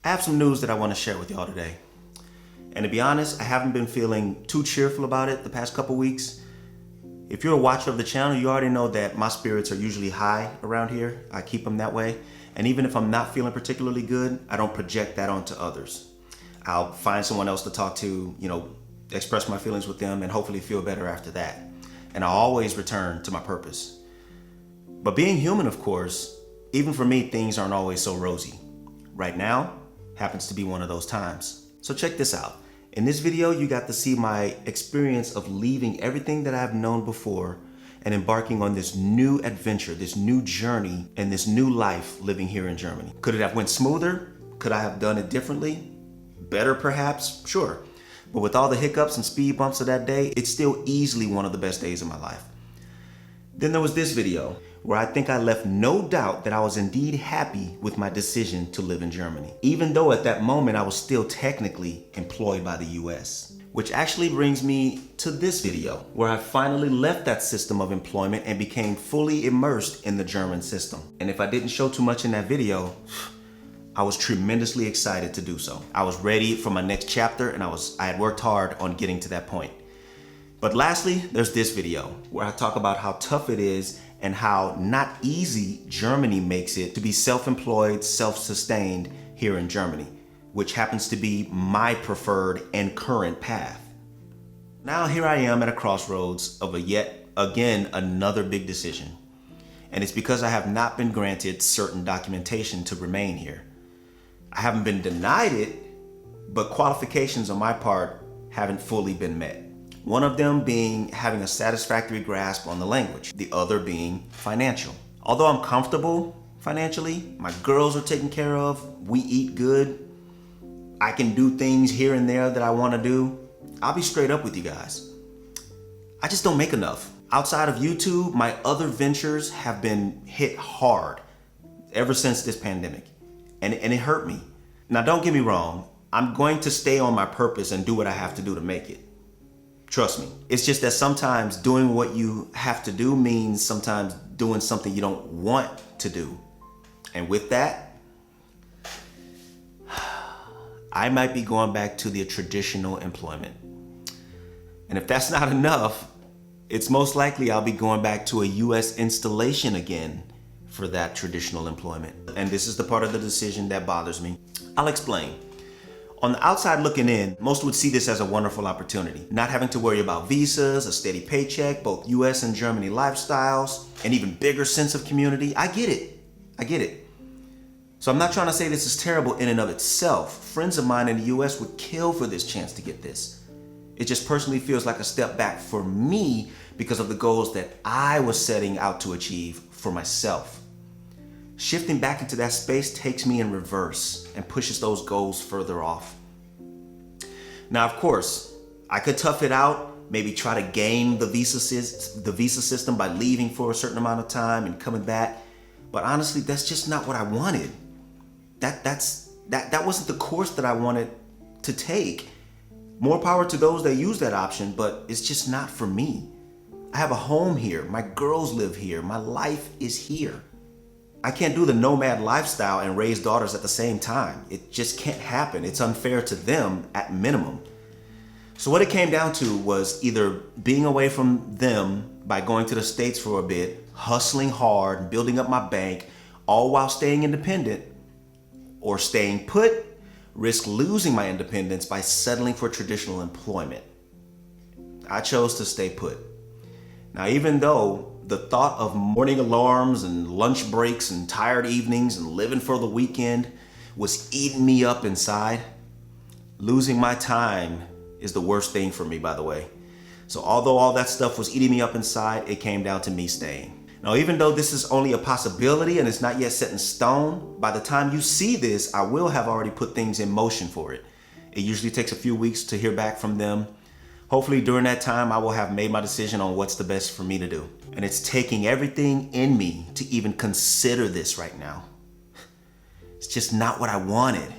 I have some news that I want to share with y'all today. And to be honest, I haven't been feeling too cheerful about it the past couple weeks. If you're a watcher of the channel, you already know that my spirits are usually high around here. I keep them that way. And even if I'm not feeling particularly good, I don't project that onto others. I'll find someone else to talk to, express my feelings with them and hopefully feel better after that. And I always return to my purpose. But being human, of course, even for me, things aren't always so rosy. Right now happens to be one of those times. So check this out. In this video, you got to see my experience of leaving everything that I've known before and embarking on this new adventure, this new journey, and this new life living here in Germany. Could it have went smoother? Could I have done it differently? Better perhaps? Sure. But with all the hiccups and speed bumps of that day, it's still easily one of the best days of my life. Then there was this video where I think I left no doubt that I was indeed happy with my decision to live in Germany, even though at that moment I was still technically employed by the US. Which actually brings me to this video, where I finally left that system of employment and became fully immersed in the German system. And if I didn't show too much in that video, I was tremendously excited to do so. I was ready for my next chapter and I had worked hard on getting to that point. But lastly, there's this video where I talk about how tough it is and how not easy Germany makes it to be self-employed, self-sustained here in Germany, which happens to be my preferred and current path. Now here I am at a crossroads of yet again another big decision. And it's because I have not been granted certain documentation to remain here. I haven't been denied it, but qualifications on my part haven't fully been met. One of them being having a satisfactory grasp on the language, the other being financial. Although I'm comfortable financially, my girls are taken care of, we eat good, I can do things here and there that I want to do, I'll be straight up with you guys. I just don't make enough. Outside of YouTube, my other ventures have been hit hard ever since this pandemic, and it hurt me. Now don't get me wrong, I'm going to stay on my purpose and do what I have to do to make it. Trust me. It's just that sometimes doing what you have to do means sometimes doing something you don't want to do. And with that, I might be going back to the traditional employment. And if that's not enough, it's most likely I'll be going back to a US installation again for that traditional employment. And this is the part of the decision that bothers me. I'll explain. On the outside looking in, most would see this as a wonderful opportunity. Not having to worry about visas, a steady paycheck, both US and Germany lifestyles, an even bigger sense of community. I get it. So I'm not trying to say this is terrible in and of itself. Friends of mine in the US would kill for this chance to get this. It just personally feels like a step back for me because of the goals that I was setting out to achieve for myself. Shifting back into that space takes me in reverse and pushes those goals further off. Now, of course, I could tough it out, maybe try to game the visa system by leaving for a certain amount of time and coming back. But honestly, that's just not what I wanted. That wasn't the course that I wanted to take. More power to those that use that option, but it's just not for me. I have a home here. My girls live here. My life is here. I can't do the nomad lifestyle and raise daughters at the same time. It just can't happen. It's unfair to them at minimum. So what it came down to was either being away from them by going to the States for a bit, hustling hard, building up my bank, all while staying independent, or staying put, risk losing my independence by settling for traditional employment. I chose to stay put. Now, even though the thought of morning alarms and lunch breaks and tired evenings and living for the weekend was eating me up inside, losing my time is the worst thing for me, by the way. So although all that stuff was eating me up inside, it came down to me staying. Now, even though this is only a possibility and it's not yet set in stone, by the time you see this, I will have already put things in motion for it. It usually takes a few weeks to hear back from them. Hopefully during that time, I will have made my decision on what's the best for me to do. And it's taking everything in me to even consider this right now. It's just not what I wanted.